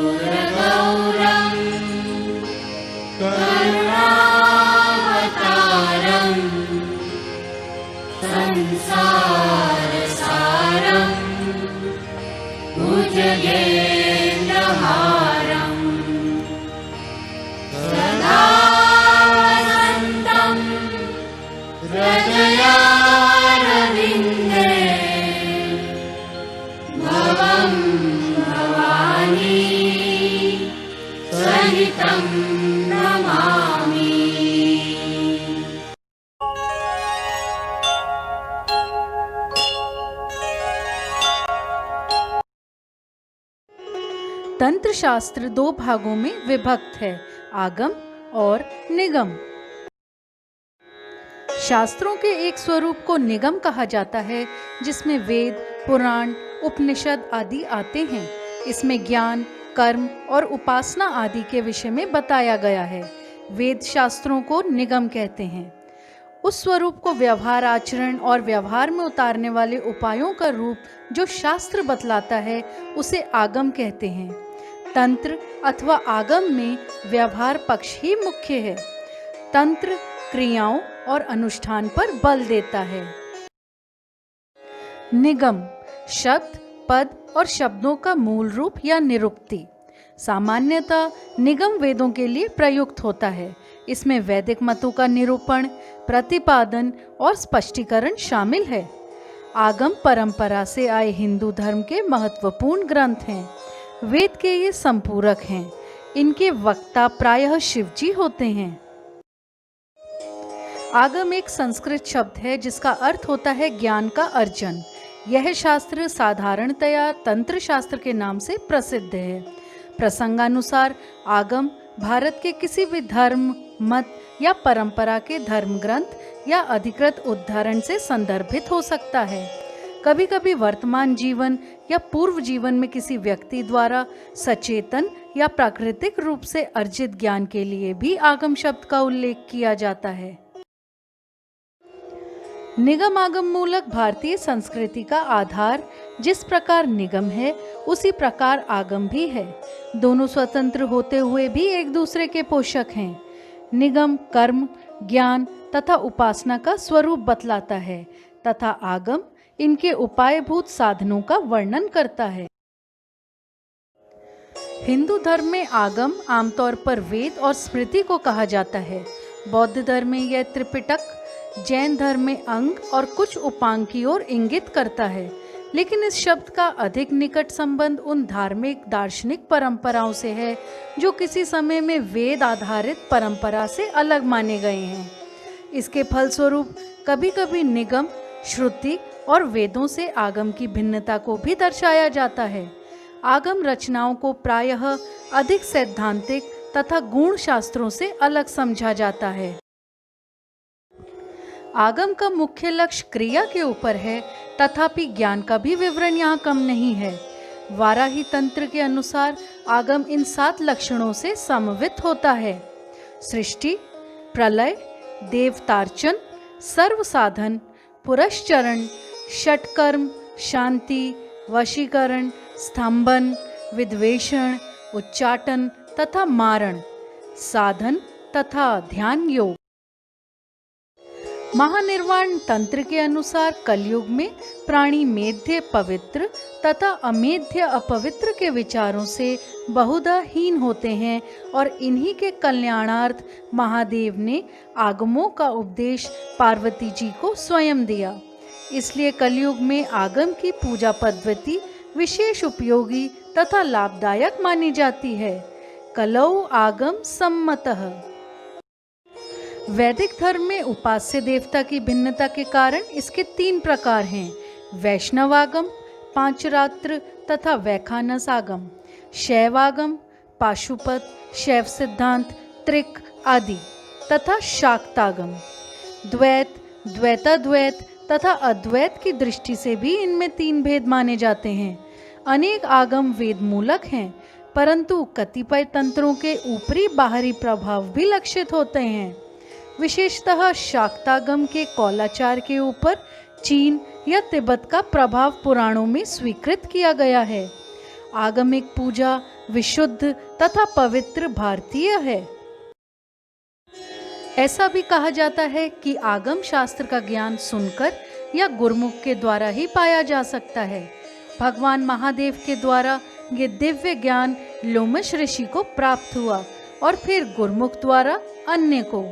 कर्पूरगौरं करुणावतारं संसारसारं भुजगेन्द्रहारं सदा वसन्तं हृदयारविन्दे भवं भवानी सहितं नमामि। तंत्र शास्त्र दो भागों में विभक्त है, आगम और निगम। शास्त्रों के एक स्वरूप को निगम कहा जाता है, जिसमें वेद, पुराण, उपनिषद आदि आते हैं। इसमें ज्ञान, कर्म और उपासना आदि के विषय में बताया गया है। वेद शास्त्रों को निगम कहते हैं। उस स्वरूप को व्यवहार, आचरण और व्यवहार में उतारने वाले उपायों का रूप जो शास्त्र बतलाता है, उसे आगम कहते हैं। तंत्र अथवा आगम में व्यवहार पक्ष ही मुख्य है। तंत्र क्रियाओं और अनुष्ठान पर बल देता है। निगम शब्द, पद और शब्दों का मूल रूप या निरुक्ति। सामान्यतः निगम वेदों के लिए प्रयुक्त होता है। इसमें वैदिक मतों का निरूपण, प्रतिपादन और स्पष्टीकरण शामिल है। आगम परंपरा से आए हिंदू धर्म के महत्वपूर्ण ग्रंथ हैं। वेद के ये संपूरक हैं। इनके वक्ता प्रायः शिवजी होते हैं। आगम एक संस्कृत शब्द है जिसका अर्थ होता है ज्ञान का अर्जन। यह शास्त्र साधारणतया तंत्र शास्त्र के नाम से प्रसिद्ध है। प्रसंगानुसार आगम भारत के किसी भी धर्म, मत या परंपरा के धर्म ग्रंथ या अधिकृत उद्धरण से संदर्भित हो सकता है। कभी कभी वर्तमान जीवन या पूर्व जीवन में किसी व्यक्ति द्वारा सचेतन या प्राकृतिक रूप से अर्जित ज्ञान के लिए भी आगम शब्द का उल्लेख किया जाता है। निगम आगम मूलक भारतीय संस्कृति का आधार जिस प्रकार निगम है, उसी प्रकार आगम भी है। दोनों स्वतंत्र होते हुए भी एक दूसरे के पोषक हैं। निगम कर्म, ज्ञान तथा उपासना का स्वरूप बतलाता है तथा आगम इनके उपायभूत साधनों का वर्णन करता है। हिंदू धर्म में आगम आमतौर पर वेद और स्मृति को कहा जाता है। बौद्ध धर्म में यह त्रिपिटक, जैन धर्म में अंग और कुछ उपांग की ओर इंगित करता है। लेकिन इस शब्द का अधिक निकट संबंध उन धार्मिक दार्शनिक परंपराओं से है जो किसी समय में वेद आधारित परंपरा से अलग माने गए हैं। इसके फलस्वरूप कभी कभी निगम, श्रुति और वेदों से आगम की भिन्नता को भी दर्शाया जाता है। आगम रचनाओं को प्रायः अधिक सैद्धांतिक तथा गूढ़ शास्त्रों से अलग समझा जाता है। आगम का मुख्य लक्ष्य क्रिया के ऊपर है, तथापि ज्ञान का भी विवरण यहाँ कम नहीं है। वाराही तंत्र के अनुसार आगम इन 7 लक्षणों से समन्वित होता है: सृष्टि, प्रलय, देवतार्चन, सर्व साधन, पुरश्चरण, षटकर्म, शांति, वशीकरण, स्तंभन, विद्वेषण, उच्चाटन तथा मारण, साधन तथा ध्यान योग। महानिर्वाण तंत्र के अनुसार कलयुग में प्राणी मेध्य पवित्र तथा अमेध्य अपवित्र के विचारों से बहुधा हीन होते हैं और इन्हीं के कल्याणार्थ महादेव ने आगमों का उपदेश पार्वती जी को स्वयं दिया। इसलिए कलयुग में आगम की पूजा पद्धति विशेष उपयोगी तथा लाभदायक मानी जाती है। कलौ आगम सम्मतः। वैदिक धर्म में उपास्य देवता की भिन्नता के कारण इसके 3 प्रकार हैं: वैष्णवागम, पांचरात्र तथा वैखानस आगम, शैवागम, पाशुपत, शैव सिद्धांत, त्रिक आदि तथा शाक्तागम। द्वैत, द्वैताद्वैत तथा अद्वैत की दृष्टि से भी इनमें 3 भेद माने जाते हैं। अनेक आगम वेद मूलक हैं, परंतु कतिपय तंत्रों के ऊपरी बाहरी प्रभाव भी लक्षित होते हैं। विशेषतः शाक्तागम के कौलाचार के ऊपर चीन या तिब्बत का प्रभाव पुराणों में स्वीकृत किया गया है। आगमिक पूजा विशुद्ध तथा पवित्र भारतीय है। ऐसा भी कहा जाता है कि आगम शास्त्र का ज्ञान सुनकर या गुरुमुख के द्वारा ही पाया जा सकता है। भगवान महादेव के द्वारा ये दिव्य ज्ञान लोमश ऋषि को प्राप्त हुआ और फिर गुरुमुख द्वारा अन्य को।